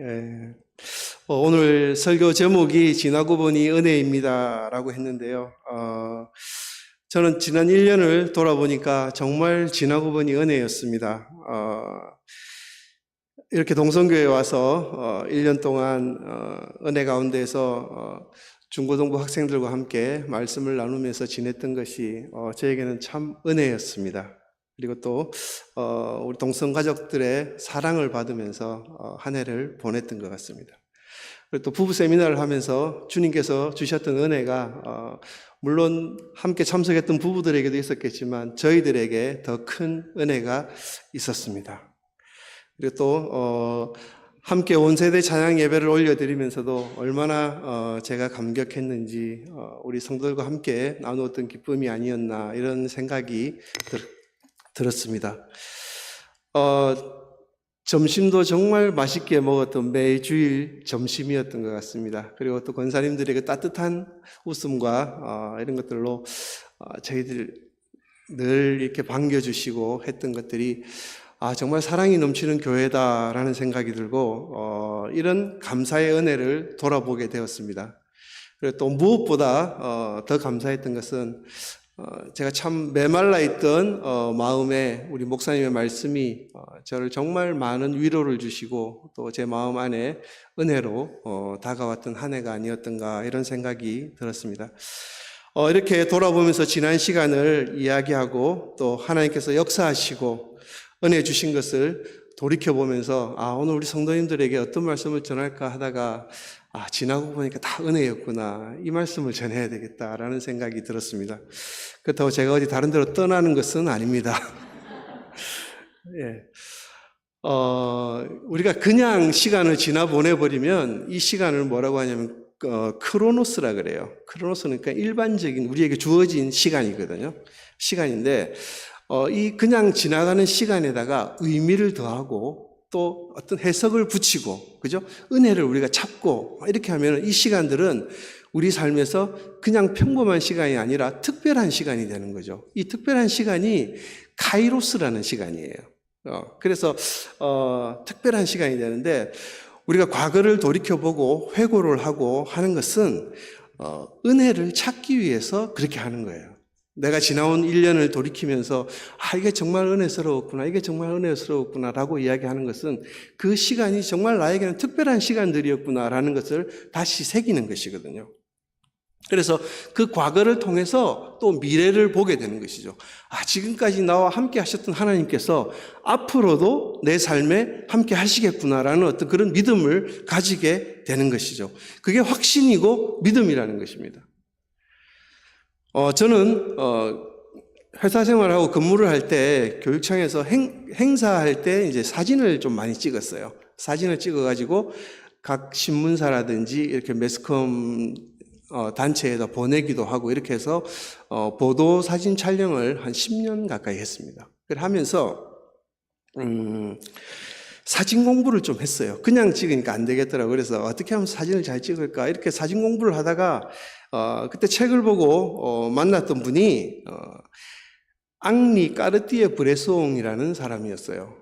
예. 오늘 설교 제목이 지나고 보니 은혜입니다라고 했는데요. 저는 지난 1년을 돌아보니까 정말 지나고 보니 은혜였습니다. 이렇게 동성교회에 와서 1년 동안 은혜 가운데서 중고등부 학생들과 함께 말씀을 나누면서 지냈던 것이 저에게는 참 은혜였습니다. 그리고 또 우리 동성 가족들의 사랑을 받으면서 한 해를 보냈던 것 같습니다. 그리고 또 부부 세미나를 하면서 주님께서 주셨던 은혜가 물론 함께 참석했던 부부들에게도 있었겠지만 저희들에게 더 큰 은혜가 있었습니다. 그리고 또 함께 온 세대 찬양 예배를 올려드리면서도 얼마나 제가 감격했는지 우리 성도들과 함께 나누었던 기쁨이 아니었나 이런 생각이 들었습니다. 점심도 정말 맛있게 먹었던 매주일 점심이었던 것 같습니다. 그리고 또 권사님들에게 따뜻한 웃음과 이런 것들로 저희들 늘 이렇게 반겨주시고 했던 것들이 정말 사랑이 넘치는 교회다라는 생각이 들고 이런 감사의 은혜를 돌아보게 되었습니다. 그리고 또 무엇보다 더 감사했던 것은 제가 참 메말라 있던 마음에 우리 목사님의 말씀이 저를 정말 많은 위로를 주시고 또 제 마음 안에 은혜로 다가왔던 한 해가 아니었던가 이런 생각이 들었습니다. 이렇게 돌아보면서 지난 시간을 이야기하고 또 하나님께서 역사하시고 은혜 주신 것을 돌이켜보면서 오늘 우리 성도님들에게 어떤 말씀을 전할까 하다가 지나고 보니까 다 은혜였구나, 이 말씀을 전해야 되겠다라는 생각이 들었습니다. 그렇다고 제가 어디 다른 데로 떠나는 것은 아닙니다. 예. 우리가 그냥 시간을 지나 보내버리면 이 시간을 뭐라고 하냐면 크로노스라 그래요. 크로노스는 그러니까 일반적인 우리에게 주어진 시간이거든요. 시간인데 이 그냥 지나가는 시간에다가 의미를 더하고 또 어떤 해석을 붙이고, 그죠? 은혜를 우리가 찾고, 이렇게 하면 이 시간들은 우리 삶에서 그냥 평범한 시간이 아니라 특별한 시간이 되는 거죠. 이 특별한 시간이 카이로스라는 시간이에요. 그래서, 특별한 시간이 되는데, 우리가 과거를 돌이켜보고 회고를 하고 하는 것은, 은혜를 찾기 위해서 그렇게 하는 거예요. 내가 지나온 1년을 돌이키면서 이게 정말 은혜스러웠구나, 이게 정말 은혜스러웠구나 라고 이야기하는 것은 그 시간이 정말 나에게는 특별한 시간들이었구나 라는 것을 다시 새기는 것이거든요. 그래서 그 과거를 통해서 또 미래를 보게 되는 것이죠. 지금까지 나와 함께 하셨던 하나님께서 앞으로도 내 삶에 함께 하시겠구나라는 어떤 그런 믿음을 가지게 되는 것이죠. 그게 확신이고 믿음이라는 것입니다. 저는 회사 생활하고 근무를 할 때 교육청에서 행사할 때 이제 사진을 좀 많이 찍었어요. 사진을 찍어가지고 각 신문사라든지 이렇게 매스컴 단체에다 보내기도 하고 이렇게 해서 보도 사진 촬영을 한 10년 가까이 했습니다. 그걸 하면서 사진 공부를 좀 했어요. 그냥 찍으니까 안 되겠더라고요. 그래서 어떻게 하면 사진을 잘 찍을까 이렇게 사진 공부를 하다가 그때 책을 보고 만났던 분이 앙리 까르띠에 브레송이라는 사람이었어요.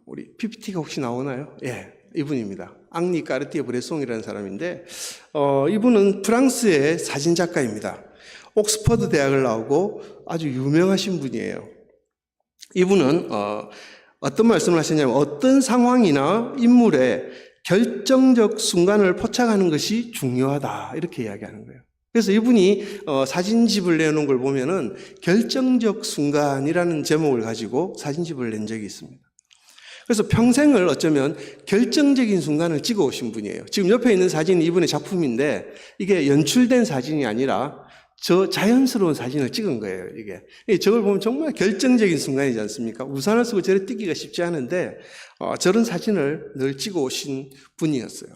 우리 PPT가 혹시 나오나요? 예, 이분입니다. 앙리 까르띠에 브레송이라는 사람인데 이분은 프랑스의 사진작가입니다. 옥스퍼드 대학을 나오고 아주 유명하신 분이에요. 이분은 어떤 말씀을 하셨냐면 어떤 상황이나 인물의 결정적 순간을 포착하는 것이 중요하다 이렇게 이야기하는 거예요. 그래서 이분이 사진집을 내놓은 걸 보면은 결정적 순간이라는 제목을 가지고 사진집을 낸 적이 있습니다. 그래서 평생을 어쩌면 결정적인 순간을 찍어 오신 분이에요. 지금 옆에 있는 사진이 이분의 작품인데 이게 연출된 사진이 아니라 자연스러운 사진을 찍은 거예요, 이게. 저걸 보면 정말 결정적인 순간이지 않습니까? 우산을 쓰고 저래 뛰기가 쉽지 않은데, 저런 사진을 늘 찍어 오신 분이었어요.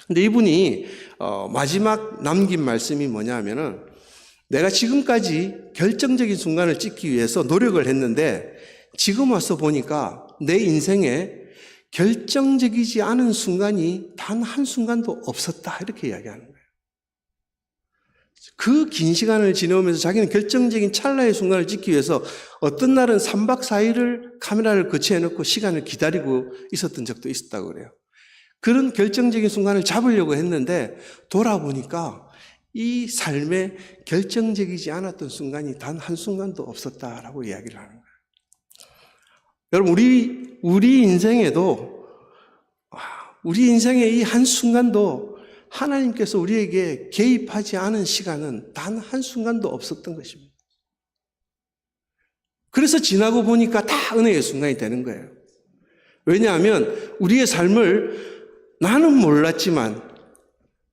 근데 이분이, 마지막 남긴 말씀이 뭐냐 하면은, 내가 지금까지 결정적인 순간을 찍기 위해서 노력을 했는데, 지금 와서 보니까 내 인생에 결정적이지 않은 순간이 단 한순간도 없었다. 이렇게 이야기하는 거예요. 그 긴 시간을 지내오면서 자기는 결정적인 찰나의 순간을 찍기 위해서 어떤 날은 3박 4일을 카메라를 거치해놓고 시간을 기다리고 있었던 적도 있었다고 그래요. 그런 결정적인 순간을 잡으려고 했는데 돌아보니까 이 삶에 결정적이지 않았던 순간이 단 한순간도 없었다라고 이야기를 하는 거예요. 여러분, 우리 인생에도, 우리 인생의 이 한순간도 하나님께서 우리에게 개입하지 않은 시간은 단 한순간도 없었던 것입니다. 그래서 지나고 보니까 다 은혜의 순간이 되는 거예요. 왜냐하면 우리의 삶을 나는 몰랐지만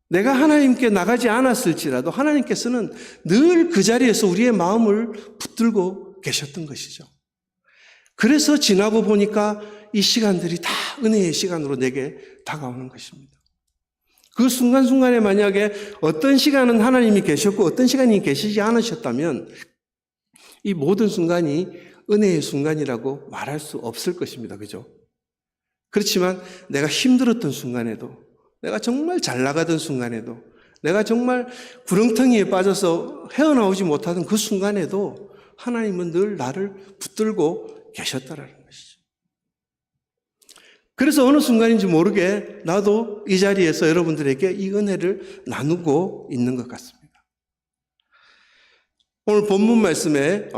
내가 하나님께 나가지 않았을지라도 하나님께서는 늘 그 자리에서 우리의 마음을 붙들고 계셨던 것이죠. 그래서 지나고 보니까 이 시간들이 다 은혜의 시간으로 내게 다가오는 것입니다. 그 순간순간에 만약에 어떤 시간은 하나님이 계셨고 어떤 시간이 계시지 않으셨다면 이 모든 순간이 은혜의 순간이라고 말할 수 없을 것입니다. 그죠? 그렇지만 내가 힘들었던 순간에도, 내가 정말 잘 나가던 순간에도, 내가 정말 구렁텅이에 빠져서 헤어나오지 못하던 그 순간에도 하나님은 늘 나를 붙들고 계셨다라는 것이죠. 그래서 어느 순간인지 모르게 나도 이 자리에서 여러분들에게 이 은혜를 나누고 있는 것 같습니다. 오늘 본문 말씀에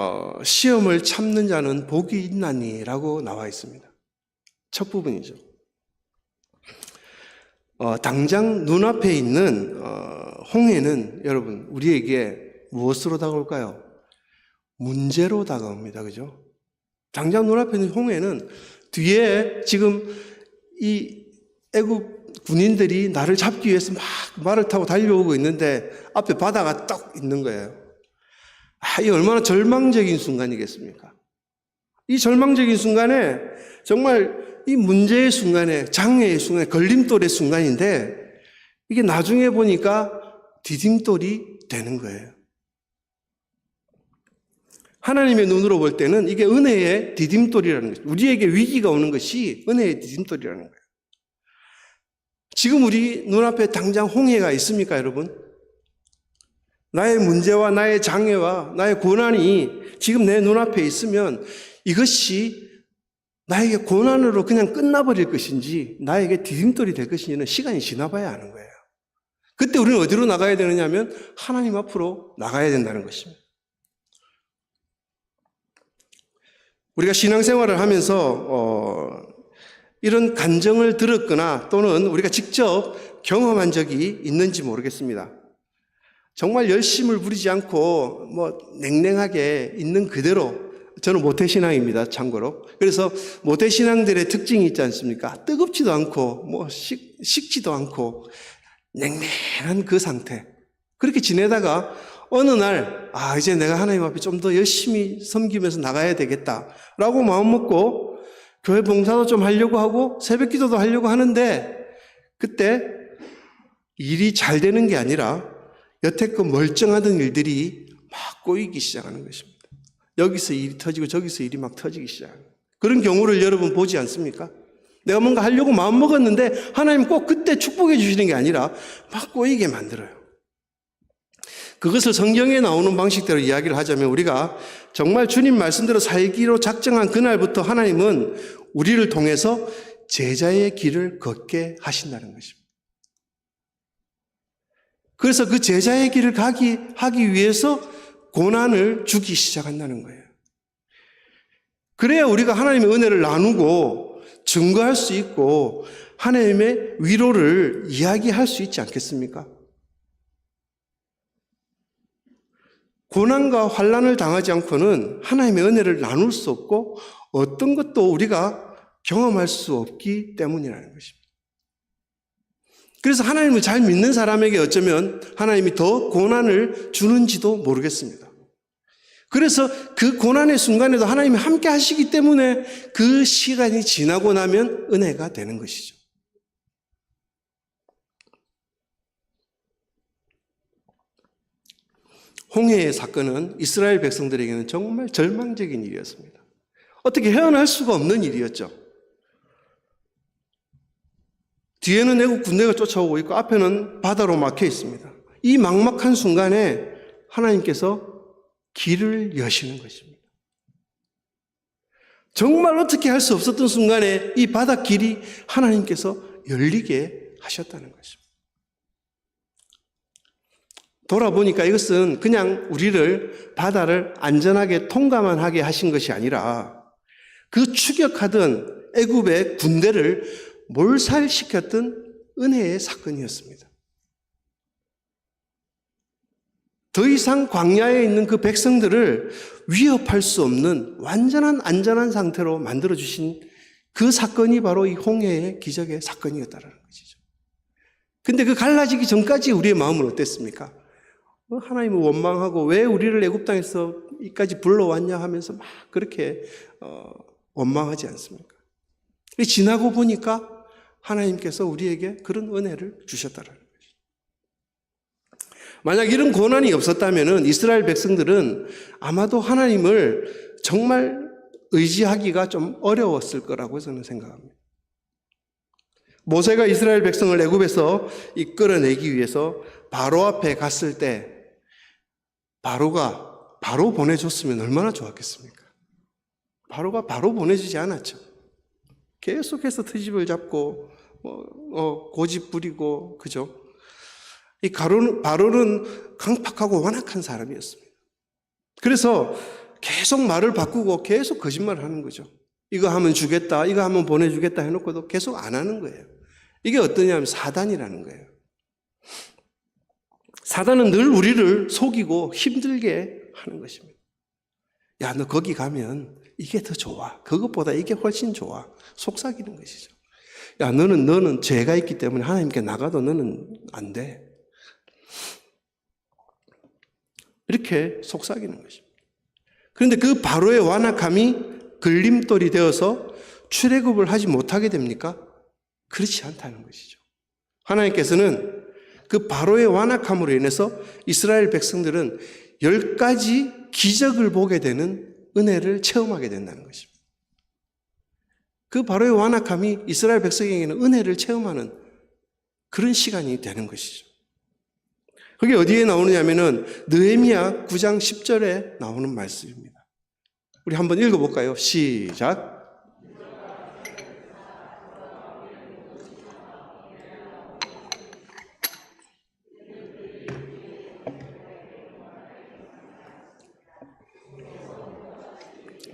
시험을 참는 자는 복이 있나니라고 나와 있습니다. 첫 부분이죠. 당장 눈앞에 있는 홍해는 여러분 우리에게 무엇으로 다가올까요? 문제로 다가옵니다. 그죠? 당장 눈앞에 있는 홍해는 뒤에 지금 이 애굽 군인들이 나를 잡기 위해서 막 말을 타고 달려오고 있는데 앞에 바다가 딱 있는 거예요. 이 얼마나 절망적인 순간이겠습니까? 이 절망적인 순간에 정말 이 문제의 순간에, 장애의 순간에, 걸림돌의 순간인데 이게 나중에 보니까 디딤돌이 되는 거예요. 하나님의 눈으로 볼 때는 이게 은혜의 디딤돌이라는 거죠. 우리에게 위기가 오는 것이 은혜의 디딤돌이라는 거예요. 지금 우리 눈앞에 당장 홍해가 있습니까, 여러분? 나의 문제와 나의 장애와 나의 고난이 지금 내 눈앞에 있으면 이것이 나에게 고난으로 그냥 끝나버릴 것인지 나에게 디딤돌이 될 것인지는 시간이 지나봐야 아는 거예요. 그때 우리는 어디로 나가야 되느냐 하면 하나님 앞으로 나가야 된다는 것입니다. 우리가 신앙생활을 하면서 이런 간증을 들었거나 또는 우리가 직접 경험한 적이 있는지 모르겠습니다. 정말 열심을 부리지 않고 냉랭하게 있는 그대로, 저는 모태신앙입니다, 참고로. 그래서 모태신앙들의 특징이 있지 않습니까? 뜨겁지도 않고 식지도 않고 냉랭한 그 상태. 그렇게 지내다가 어느 날 이제 내가 하나님 앞에 좀 더 열심히 섬기면서 나가야 되겠다라고 마음먹고 교회 봉사도 좀 하려고 하고 새벽 기도도 하려고 하는데 그때 일이 잘 되는 게 아니라 여태껏 멀쩡하던 일들이 막 꼬이기 시작하는 것입니다. 여기서 일이 터지고 저기서 일이 막 터지기 시작하는 그런 경우를 여러분 보지 않습니까? 내가 뭔가 하려고 마음먹었는데 하나님 꼭 그때 축복해 주시는 게 아니라 막 꼬이게 만들어요. 그것을 성경에 나오는 방식대로 이야기를 하자면 우리가 정말 주님 말씀대로 살기로 작정한 그날부터 하나님은 우리를 통해서 제자의 길을 걷게 하신다는 것입니다. 그래서 그 제자의 길을 하기 위해서 고난을 주기 시작한다는 거예요. 그래야 우리가 하나님의 은혜를 나누고 증거할 수 있고 하나님의 위로를 이야기할 수 있지 않겠습니까? 고난과 환난을 당하지 않고는 하나님의 은혜를 나눌 수 없고 어떤 것도 우리가 경험할 수 없기 때문이라는 것입니다. 그래서 하나님을 잘 믿는 사람에게 어쩌면 하나님이 더 고난을 주는지도 모르겠습니다. 그래서 그 고난의 순간에도 하나님이 함께 하시기 때문에 그 시간이 지나고 나면 은혜가 되는 것이죠. 홍해의 사건은 이스라엘 백성들에게는 정말 절망적인 일이었습니다. 어떻게 헤어날 수가 없는 일이었죠. 뒤에는 애국 군대가 쫓아오고 있고 앞에는 바다로 막혀 있습니다. 이 막막한 순간에 하나님께서 길을 여시는 것입니다. 정말 어떻게 할 수 없었던 순간에 이 바닷길이 하나님께서 열리게 하셨다는 것입니다. 돌아보니까 이것은 그냥 우리를 바다를 안전하게 통과만 하게 하신 것이 아니라 그 추격하던 애굽의 군대를 몰살시켰던 은혜의 사건이었습니다. 더 이상 광야에 있는 그 백성들을 위협할 수 없는 완전한 안전한 상태로 만들어주신 그 사건이 바로 이 홍해의 기적의 사건이었다는 것이죠. 근데 그 갈라지기 전까지 우리의 마음은 어땠습니까? 하나님을 원망하고 왜 우리를 애굽 땅에서 이까지 불러왔냐 하면서 막 그렇게 원망하지 않습니까? 지나고 보니까 하나님께서 우리에게 그런 은혜를 주셨다는 것이죠. 만약 이런 고난이 없었다면 이스라엘 백성들은 아마도 하나님을 정말 의지하기가 좀 어려웠을 거라고 저는 생각합니다. 모세가 이스라엘 백성을 애굽에서 이끌어내기 위해서 바로 앞에 갔을 때 바로가 바로 보내줬으면 얼마나 좋았겠습니까? 바로가 바로 보내주지 않았죠. 계속해서 트집을 잡고 고집 부리고 그죠? 이 바로는 강팍하고 완악한 사람이었습니다. 그래서 계속 말을 바꾸고 계속 거짓말을 하는 거죠. 이거 하면 주겠다, 이거 하면 보내주겠다 해놓고도 계속 안 하는 거예요. 이게 어떠냐면 사단이라는 거예요. 사단은 늘 우리를 속이고 힘들게 하는 것입니다. 야, 너 거기 가면 이게 더 좋아. 그것보다 이게 훨씬 좋아. 속삭이는 것이죠. 야, 너는 죄가 있기 때문에 하나님께 나가도 너는 안 돼. 이렇게 속삭이는 것입니다. 그런데 그 바로의 완악함이 걸림돌이 되어서 출애굽을 하지 못하게 됩니까? 그렇지 않다는 것이죠. 하나님께서는 그 바로의 완악함으로 인해서 이스라엘 백성들은 10가지 기적을 보게 되는 은혜를 체험하게 된다는 것입니다. 그 바로의 완악함이 이스라엘 백성에게는 은혜를 체험하는 그런 시간이 되는 것이죠. 그게 어디에 나오느냐면은 느헤미야 9장 10절에 나오는 말씀입니다. 우리 한번 읽어볼까요? 시작.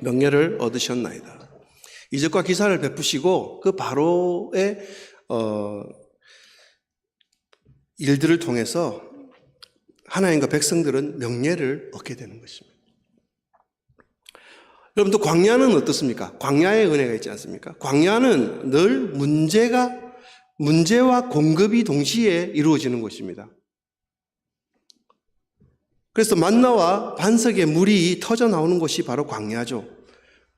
명예를 얻으셨나이다. 이적과 기사를 베푸시고 그 바로의 일들을 통해서 하나님과 백성들은 명예를 얻게 되는 것입니다. 여러분들 광야는 어떻습니까? 광야의 은혜가 있지 않습니까? 광야는 늘 문제와 공급이 동시에 이루어지는 곳입니다. 그래서 만나와 반석의 물이 터져 나오는 곳이 바로 광야죠.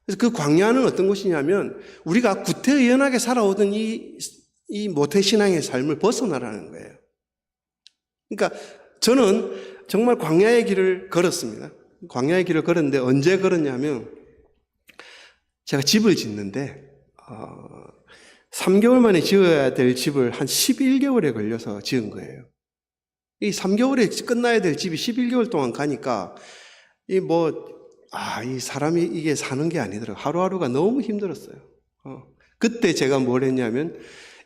그래서 그 광야는 어떤 곳이냐면 우리가 구태의연하게 살아오던 이 모태신앙의 삶을 벗어나라는 거예요. 그러니까 저는 정말 광야의 길을 걸었습니다. 광야의 길을 걸었는데 언제 걸었냐면 제가 집을 짓는데 3개월 만에 지어야 될 집을 한 11개월에 걸려서 지은 거예요. 이 3개월에 끝나야 될 집이 11개월 동안 가니까 이 사람이 이게 사는 게 아니더라고요. 하루하루가 너무 힘들었어요. 그때 제가 뭘 했냐면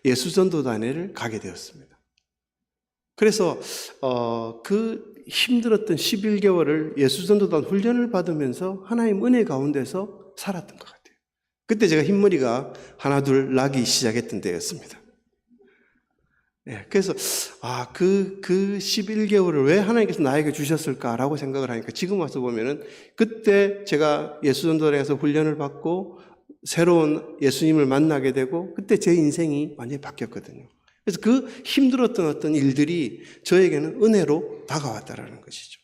예수전도단회를 가게 되었습니다. 그래서 그 힘들었던 11개월을 예수전도단 훈련을 받으면서 하나님 은혜 가운데서 살았던 것 같아요. 그때 제가 흰머리가 하나둘 나기 시작했던 때였습니다. 그래서 그 11개월을 왜 하나님께서 나에게 주셨을까라고 생각을 하니까 지금 와서 보면은 그때 제가 예수전도단에서 훈련을 받고 새로운 예수님을 만나게 되고 그때 제 인생이 완전히 바뀌었거든요. 그래서 그 힘들었던 어떤 일들이 저에게는 은혜로 다가왔다라는 것이죠.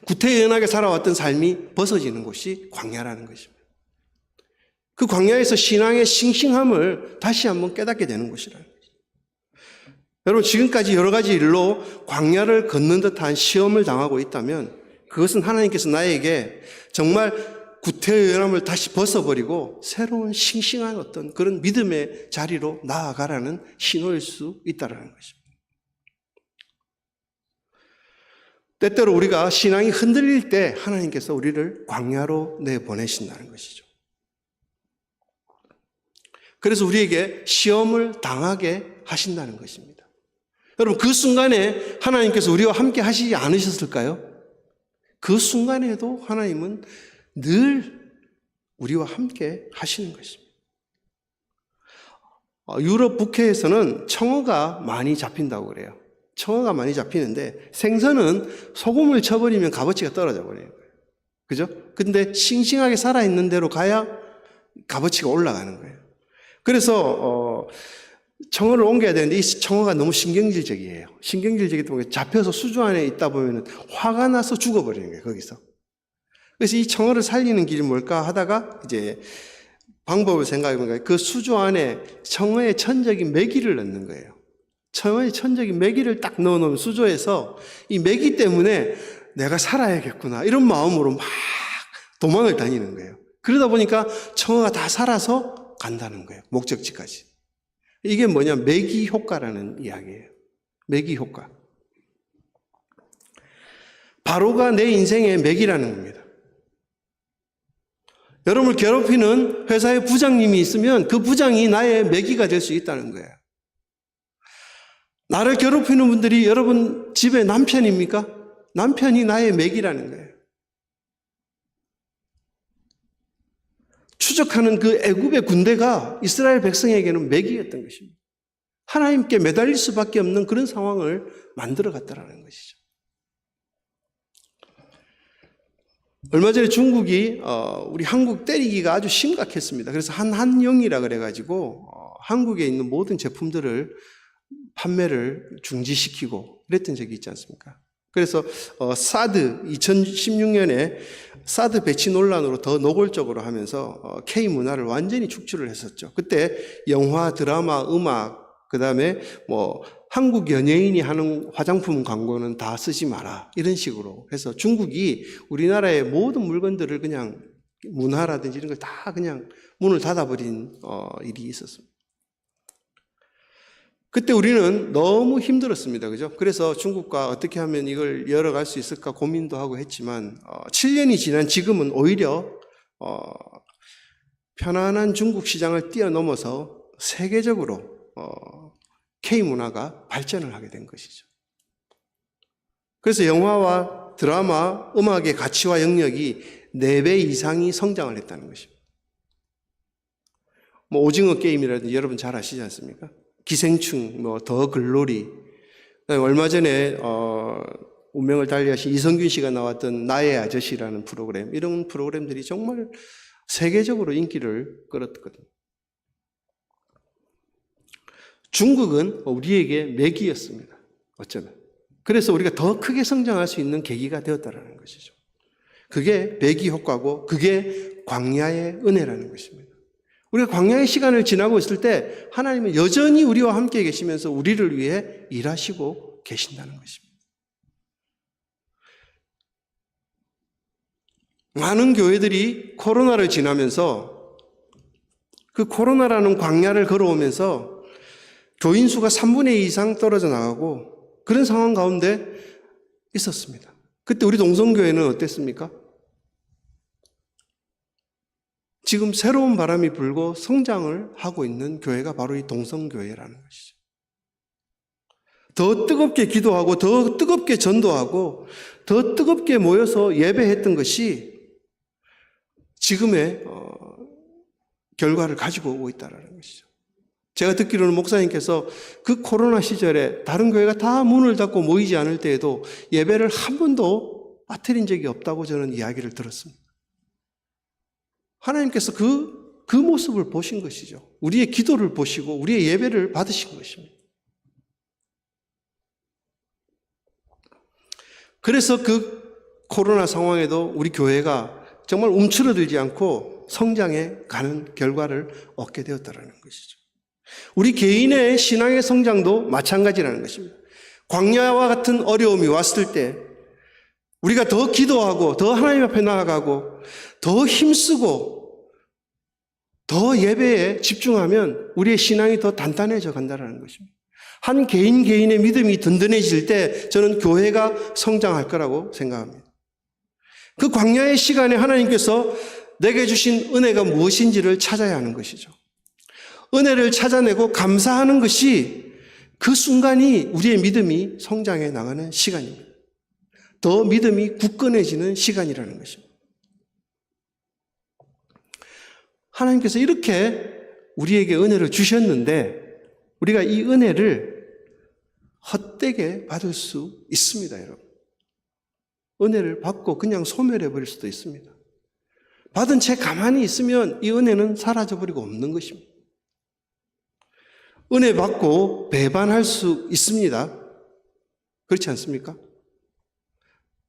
구태연하게 살아왔던 삶이 벗어지는 곳이 광야라는 것입니다. 그 광야에서 신앙의 싱싱함을 다시 한번 깨닫게 되는 곳이라는 거죠. 여러분, 지금까지 여러 가지 일로 광야를 걷는 듯한 시험을 당하고 있다면 그것은 하나님께서 나에게 정말 구태의연함을 다시 벗어버리고 새로운 싱싱한 어떤 그런 믿음의 자리로 나아가라는 신호일 수 있다는 것입니다. 때때로 우리가 신앙이 흔들릴 때 하나님께서 우리를 광야로 내보내신다는 것이죠. 그래서 우리에게 시험을 당하게 하신다는 것입니다. 여러분, 그 순간에 하나님께서 우리와 함께 하시지 않으셨을까요? 그 순간에도 하나님은 늘 우리와 함께 하시는 것입니다. 유럽 북해에서는 청어가 많이 잡힌다고 그래요. 청어가 많이 잡히는데 생선은 소금을 쳐버리면 값어치가 떨어져 버려요. 그죠? 근데 싱싱하게 살아있는 대로 가야 값어치가 올라가는 거예요. 그래서 청어를 옮겨야 되는데 이 청어가 너무 신경질적이에요. 신경질적이기 때문에 잡혀서 수조 안에 있다 보면 화가 나서 죽어버리는 거예요, 거기서. 그래서 이 청어를 살리는 길이 뭘까 하다가 이제 방법을 생각해보니까 그 수조 안에 청어의 천적인 메기를 넣는 거예요. 청어의 천적인 메기를 딱 넣어놓으면 수조에서 이 메기 때문에 내가 살아야겠구나 이런 마음으로 막 도망을 다니는 거예요. 그러다 보니까 청어가 다 살아서 간다는 거예요. 목적지까지. 이게 뭐냐? 메기 효과라는 이야기예요. 메기 효과. 바로가 내 인생의 메기라는 겁니다. 여러분을 괴롭히는 회사의 부장님이 있으면 그 부장이 나의 메기가 될 수 있다는 거예요. 나를 괴롭히는 분들이 여러분 집에 남편입니까? 남편이 나의 메기라는 거예요. 추적하는 그 애굽의 군대가 이스라엘 백성에게는 메기였던 것입니다. 하나님께 매달릴 수밖에 없는 그런 상황을 만들어 갔다라는 것이죠. 얼마 전에 중국이 우리 한국 때리기가 아주 심각했습니다. 그래서 한한영이라 그래가지고 한국에 있는 모든 제품들을 판매를 중지시키고 그랬던 적이 있지 않습니까? 그래서 사드 2016년에 사드 배치 논란으로 더 노골적으로 하면서 K 문화를 완전히 축출을 했었죠. 그때 영화, 드라마, 음악, 그 다음에 뭐 한국 연예인이 하는 화장품 광고는 다 쓰지 마라 이런 식으로 해서 중국이 우리나라의 모든 물건들을 그냥 문화라든지 이런 걸 다 그냥 문을 닫아버린 일이 있었습니다. 그때 우리는 너무 힘들었습니다. 그죠? 그래서 중국과 어떻게 하면 이걸 열어갈 수 있을까 고민도 하고 했지만 7년이 지난 지금은 오히려 편안한 중국 시장을 뛰어넘어서 세계적으로 K문화가 발전을 하게 된 것이죠. 그래서 영화와 드라마, 음악의 가치와 영역이 4배 이상이 성장을 했다는 것입니다. 뭐 오징어 게임이라든지 여러분 잘 아시지 않습니까? 기생충, 뭐 더 글로리, 얼마 전에 운명을 달리하신 이성균 씨가 나왔던 나의 아저씨라는 프로그램, 이런 프로그램들이 정말 세계적으로 인기를 끌었거든요. 중국은 우리에게 맥이었습니다. 어쩌면. 그래서 우리가 더 크게 성장할 수 있는 계기가 되었다는 것이죠. 그게 맥이 효과고 그게 광야의 은혜라는 것입니다. 우리가 광야의 시간을 지나고 있을 때 하나님은 여전히 우리와 함께 계시면서 우리를 위해 일하시고 계신다는 것입니다. 많은 교회들이 코로나를 지나면서 그 코로나라는 광야를 걸어오면서 교인 수가 3분의 2 이상 떨어져 나가고 그런 상황 가운데 있었습니다. 그때 우리 동성교회는 어땠습니까? 지금 새로운 바람이 불고 성장을 하고 있는 교회가 바로 이 동성교회라는 것이죠. 더 뜨겁게 기도하고 더 뜨겁게 전도하고 더 뜨겁게 모여서 예배했던 것이 지금의 결과를 가지고 오고 있다는 것이죠. 제가 듣기로는 목사님께서 그 코로나 시절에 다른 교회가 다 문을 닫고 모이지 않을 때에도 예배를 한 번도 빠뜨린 적이 없다고 저는 이야기를 들었습니다. 하나님께서 그 모습을 보신 것이죠. 우리의 기도를 보시고 우리의 예배를 받으신 것입니다. 그래서 그 코로나 상황에도 우리 교회가 정말 움츠러들지 않고 성장해 가는 결과를 얻게 되었다는 것이죠. 우리 개인의 신앙의 성장도 마찬가지라는 것입니다. 광야와 같은 어려움이 왔을 때 우리가 더 기도하고 더 하나님 앞에 나아가고 더 힘쓰고 더 예배에 집중하면 우리의 신앙이 더 단단해져 간다는 것입니다. 한 개인의 믿음이 든든해질 때 저는 교회가 성장할 거라고 생각합니다. 그 광야의 시간에 하나님께서 내게 주신 은혜가 무엇인지를 찾아야 하는 것이죠. 은혜를 찾아내고 감사하는 것이 그 순간이 우리의 믿음이 성장해 나가는 시간입니다. 더 믿음이 굳건해지는 시간이라는 것입니다. 하나님께서 이렇게 우리에게 은혜를 주셨는데 우리가 이 은혜를 헛되게 받을 수 있습니다, 여러분. 은혜를 받고 그냥 소멸해 버릴 수도 있습니다. 받은 채 가만히 있으면 이 은혜는 사라져버리고 없는 것입니다. 은혜 받고 배반할 수 있습니다. 그렇지 않습니까?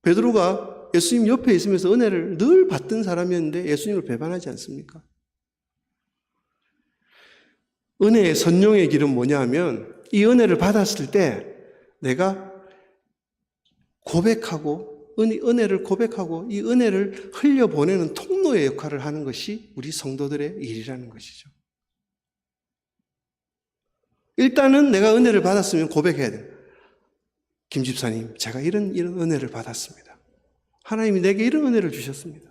베드로가 예수님 옆에 있으면서 은혜를 늘 받던 사람이었는데 예수님을 배반하지 않습니까? 은혜의 선용의 길은 뭐냐 하면 이 은혜를 받았을 때 내가 고백하고 은혜를 고백하고 이 은혜를 흘려보내는 통로의 역할을 하는 것이 우리 성도들의 일이라는 것이죠. 일단은 내가 은혜를 받았으면 고백해야 돼요. 김 집사님, 제가 이런 은혜를 받았습니다. 하나님이 내게 이런 은혜를 주셨습니다.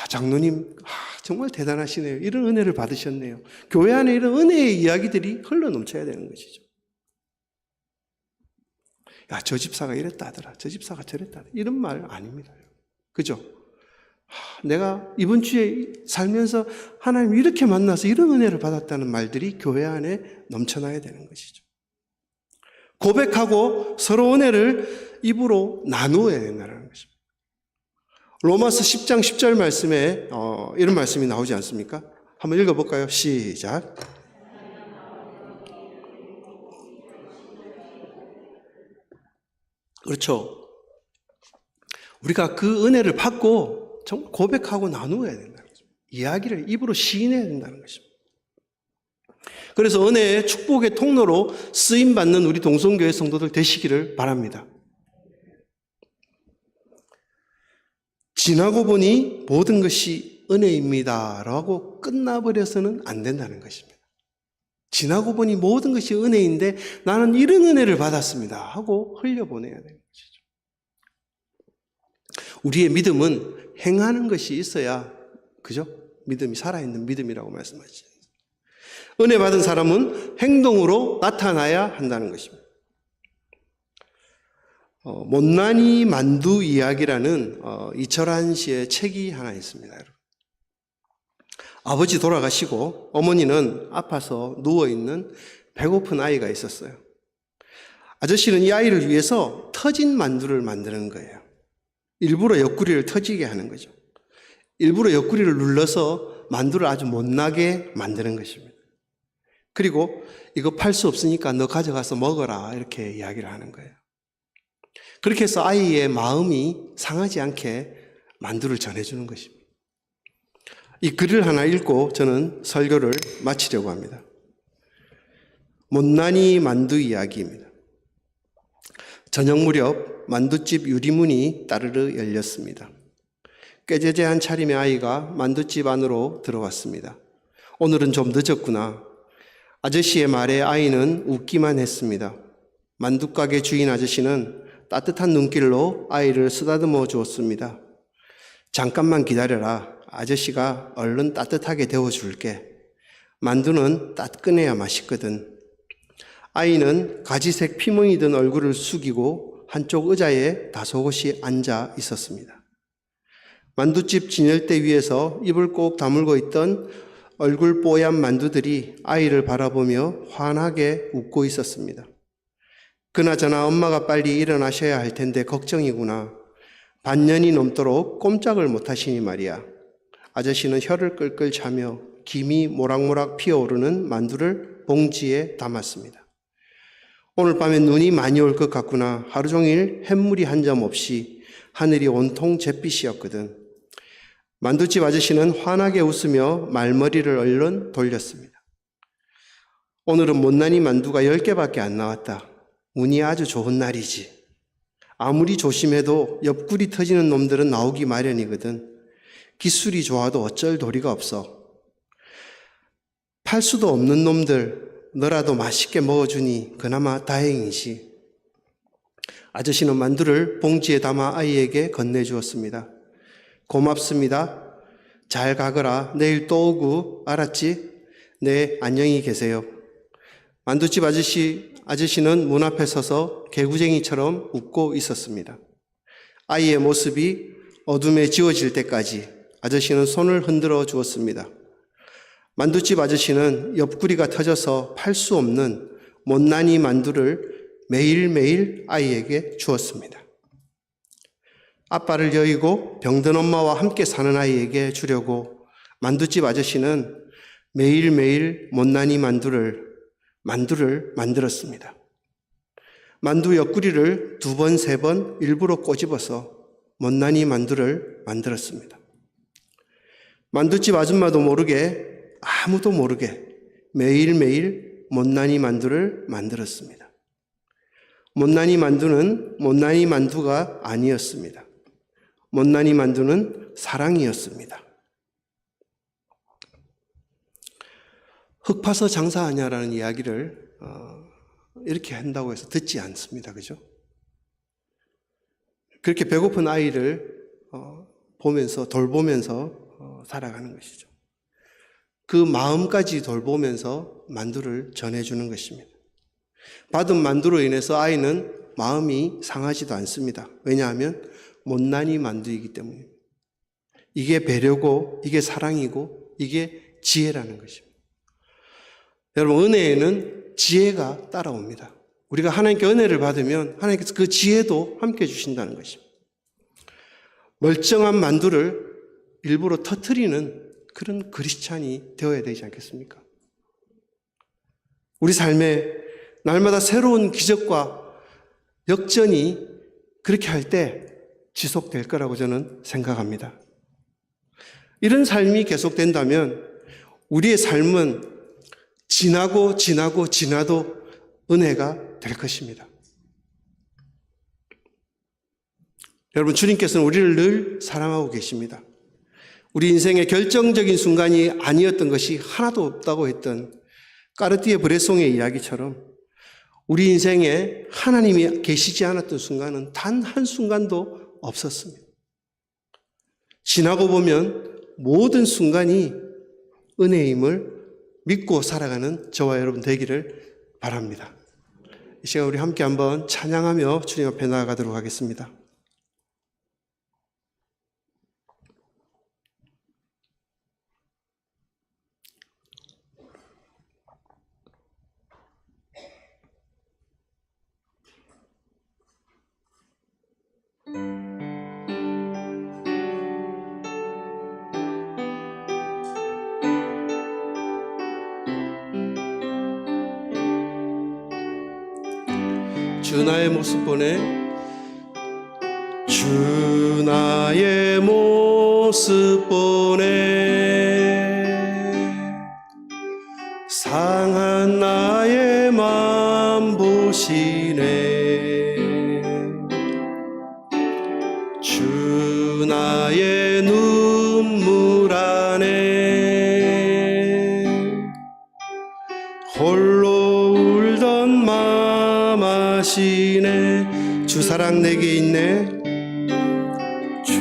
장로님, 정말 대단하시네요. 이런 은혜를 받으셨네요. 교회 안에 이런 은혜의 이야기들이 흘러넘쳐야 되는 것이죠. 야, 저 집사가 이랬다 하더라. 저 집사가 저랬다 하더라. 이런 말 아닙니다. 그죠? 내가 이번 주에 살면서 하나님 이렇게 만나서 이런 은혜를 받았다는 말들이 교회 안에 넘쳐나야 되는 것이죠. 고백하고 서로 은혜를 입으로 나누어야 된다는 것입니다. 로마서 10장 10절 말씀에 이런 말씀이 나오지 않습니까? 한번 읽어볼까요? 시작. 그렇죠. 우리가 그 은혜를 받고 정말 고백하고 나누어야 된다는 거죠. 이야기를 입으로 시인해야 된다는 것입니다. 그래서 은혜의 축복의 통로로 쓰임받는 우리 동성교회 성도들 되시기를 바랍니다. 지나고 보니 모든 것이 은혜입니다 라고 끝나버려서는 안 된다는 것입니다. 지나고 보니 모든 것이 은혜인데 나는 이런 은혜를 받았습니다 하고 흘려보내야 되는 것이죠. 우리의 믿음은 행하는 것이 있어야, 그죠? 믿음이 살아있는 믿음이라고 말씀하시죠. 은혜 받은 사람은 행동으로 나타나야 한다는 것입니다. 못난이 만두 이야기라는 이철환 씨의 책이 하나 있습니다. 여러분. 아버지 돌아가시고 어머니는 아파서 누워있는 배고픈 아이가 있었어요. 아저씨는 이 아이를 위해서 터진 만두를 만드는 거예요. 일부러 옆구리를 터지게 하는 거죠. 일부러 옆구리를 눌러서 만두를 아주 못나게 만드는 것입니다. 그리고 이거 팔 수 없으니까 너 가져가서 먹어라 이렇게 이야기를 하는 거예요. 그렇게 해서 아이의 마음이 상하지 않게 만두를 전해주는 것입니다. 이 글을 하나 읽고 저는 설교를 마치려고 합니다. 못난이 만두 이야기입니다. 저녁 무렵 만두집 유리문이 따르르 열렸습니다. 꾀죄죄한 차림의 아이가 만두집 안으로 들어왔습니다. 오늘은 좀 늦었구나. 아저씨의 말에 아이는 웃기만 했습니다. 만두가게 주인 아저씨는 따뜻한 눈길로 아이를 쓰다듬어 주었습니다. 잠깐만 기다려라. 아저씨가 얼른 따뜻하게 데워줄게. 만두는 따끈해야 맛있거든. 아이는 가지색 피멍이 든 얼굴을 숙이고 한쪽 의자에 다소곳이 앉아 있었습니다. 만두집 진열대 위에서 입을 꼭 다물고 있던 얼굴 뽀얀 만두들이 아이를 바라보며 환하게 웃고 있었습니다. 그나저나 엄마가 빨리 일어나셔야 할 텐데 걱정이구나. 반년이 넘도록 꼼짝을 못하시니 말이야. 아저씨는 혀를 끌끌 차며 김이 모락모락 피어오르는 만두를 봉지에 담았습니다. 오늘 밤에 눈이 많이 올 것 같구나. 하루 종일 햇물이 한 점 없이 하늘이 온통 잿빛이었거든. 만두집 아저씨는 환하게 웃으며 말머리를 얼른 돌렸습니다. 오늘은 못난이 만두가 10개밖에 안 나왔다. 운이 아주 좋은 날이지. 아무리 조심해도 옆구리 터지는 놈들은 나오기 마련이거든. 기술이 좋아도 어쩔 도리가 없어. 팔 수도 없는 놈들 너라도 맛있게 먹어주니 그나마 다행이지. 아저씨는 만두를 봉지에 담아 아이에게 건네주었습니다. 고맙습니다. 잘 가거라. 내일 또 오고, 알았지? 네, 안녕히 계세요. 만두집 아저씨는 문 앞에 서서 개구쟁이처럼 웃고 있었습니다. 아이의 모습이 어둠에 지워질 때까지 아저씨는 손을 흔들어 주었습니다. 만두집 아저씨는 옆구리가 터져서 팔 수 없는 못난이 만두를 매일매일 아이에게 주었습니다. 아빠를 여의고 병든 엄마와 함께 사는 아이에게 주려고 만두집 아저씨는 매일매일 못난이 만두를 만들었습니다. 만두 옆구리를 2번, 3번 일부러 꼬집어서 못난이 만두를 만들었습니다. 만두집 아줌마도 모르게, 아무도 모르게 매일매일 못난이 만두를 만들었습니다. 못난이 만두는 못난이 만두가 아니었습니다. 못난이 만두는 사랑이었습니다. 흙 파서 장사하냐라는 이야기를 이렇게 한다고 해서 듣지 않습니다. 그죠? 그렇게 배고픈 아이를 보면서, 돌보면서 살아가는 것이죠. 그 마음까지 돌보면서 만두를 전해주는 것입니다. 받은 만두로 인해서 아이는 마음이 상하지도 않습니다. 왜냐하면 못난이 만두이기 때문입니다. 이게 배려고, 이게 사랑이고, 이게 지혜라는 것입니다. 여러분, 은혜에는 지혜가 따라옵니다. 우리가 하나님께 은혜를 받으면 하나님께서 그 지혜도 함께 주신다는 것입니다. 멀쩡한 만두를 일부러 터뜨리는 그런 크리스찬이 되어야 되지 않겠습니까? 우리 삶에 날마다 새로운 기적과 역전이 그렇게 할 때 지속될 거라고 저는 생각합니다. 이런 삶이 계속된다면 우리의 삶은 지나도 은혜가 될 것입니다. 여러분, 주님께서는 우리를 늘 사랑하고 계십니다. 우리 인생의 결정적인 순간이 아니었던 것이 하나도 없다고 했던 까르띠에 브레송의 이야기처럼 우리 인생에 하나님이 계시지 않았던 순간은 단 한순간도 없었습니다. 지나고 보면 모든 순간이 은혜임을 믿고 살아가는 저와 여러분 되기를 바랍니다. 이 시간 우리 함께 한번 찬양하며 주님 앞에 나아가도록 하겠습니다. 주 나의 모습 보내 주 나의 모습 보내 상한 나의 맘 보시네 주 나의 눈물 안에 홀로 울던 맘 아시네 주 사랑 내게 있네 주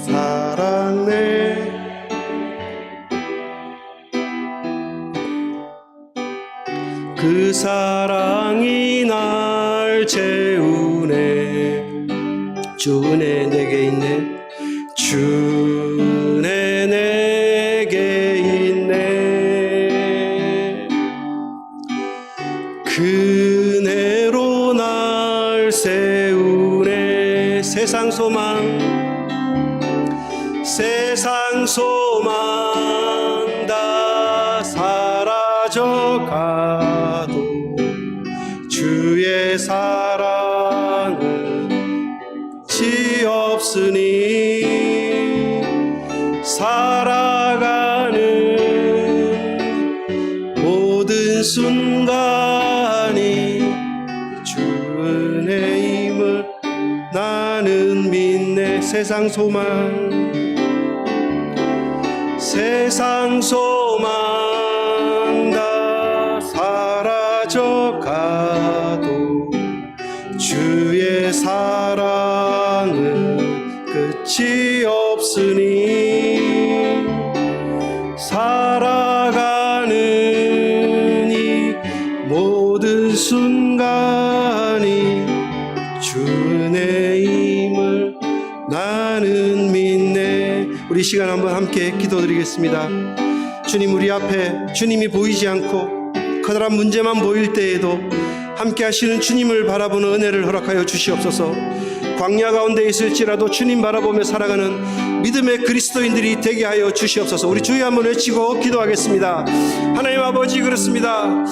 사랑 내 그 사랑이 날 채우네 주 은혜 내게 있네 주 은혜 내게 있네 그 은혜로 날 세우네 세상 소망 다 사라져가도 주의 사랑은 끝이 없으니 살아가는 모든 순간이 주 은혜임을 나는 믿네 세상 소망 다 사라져가도 주의 사랑은 끝이 없으니 살아가는 모든 순간이 주 은혜임을 나는 믿네. 우리 시간 한번 함께 기도드리겠습니다. 주님, 우리 앞에 주님이 보이지 않고 커다란 문제만 보일 때에도 함께 하시는 주님을 바라보는 은혜를 허락하여 주시옵소서. 광야 가운데 있을지라도 주님 바라보며 살아가는 믿음의 그리스도인들이 되게 하여 주시옵소서. 우리 주여 한번 외치고 기도하겠습니다. 하나님 아버지, 그렇습니다.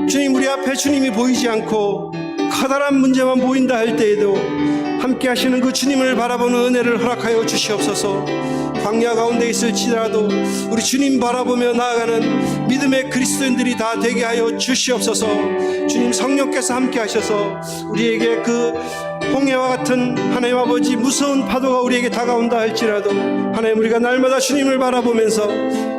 주님, 우리 앞에 주님이 보이지 않고 커다란 문제만 보인다 할 때에도 함께 하시는 그 주님을 바라보는 은혜를 허락하여 주시옵소서. 광야 가운데 있을지라도 우리 주님 바라보며 나아가는 믿음의 그리스도인들이 다 되게 하여 주시옵소서. 주님, 성령께서 함께 하셔서 우리에게 그 홍해와 같은 하나님 아버지 무서운 파도가 우리에게 다가온다 할지라도 하나님, 우리가 날마다 주님을 바라보면서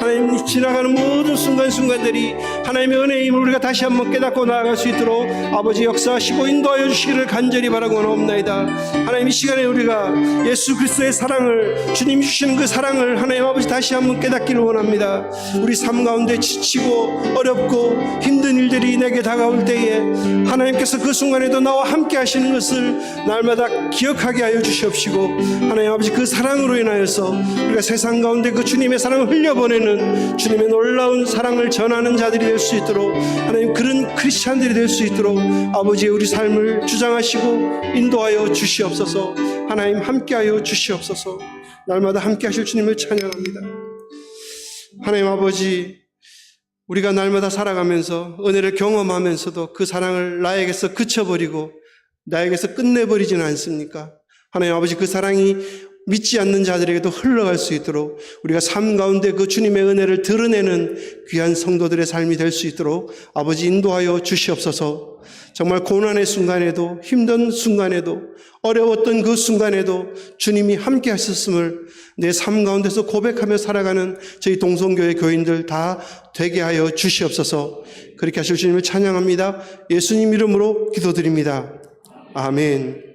하나님 지나가는 모든 순간순간들이 하나님의 은혜의 힘을 우리가 다시 한번 깨닫고 나아갈 수 있도록 아버지 역사하시고 인도하여 주시기를 간절히 바라고 원하옵나이다. 하나님, 이 시간에 우리가 예수 그리스도의 사랑을, 주님이 주시는 그 사랑을 하나님 아버지 다시 한번 깨닫기를 원합니다. 우리 삶 가운데 지치고 어렵고 힘든 일들이 내게 다가올 때에 하나님께서 그 순간에도 나와 함께 하시는 것을 날마다 기억하게 하여 주시옵시고 하나님 아버지, 그 사랑으로 인하여서 우리가 세상 가운데 그 주님의 사랑을 흘려보내는 주님의 놀라운 사랑을 전하는 자들이 될 수 있도록 하나님, 그런 크리스찬들이 될 수 있도록 아버지의 우리 삶을 주장하시고 인도하여 주시옵소서. 하나님, 함께하여 주시옵소서. 날마다 함께 하실 주님을 찬양합니다. 하나님 아버지, 우리가 날마다 살아가면서 은혜를 경험하면서도 그 사랑을 나에게서 그쳐버리고 나에게서 끝내버리지는 않습니까? 하나님 아버지, 그 사랑이 믿지 않는 자들에게도 흘러갈 수 있도록 우리가 삶 가운데 그 주님의 은혜를 드러내는 귀한 성도들의 삶이 될 수 있도록 아버지 인도하여 주시옵소서. 정말 고난의 순간에도, 힘든 순간에도, 어려웠던 그 순간에도 주님이 함께 하셨음을 내 삶 가운데서 고백하며 살아가는 저희 동성교회 교인들 다 되게 하여 주시옵소서. 그렇게 하실 주님을 찬양합니다. 예수님 이름으로 기도드립니다. 아멘.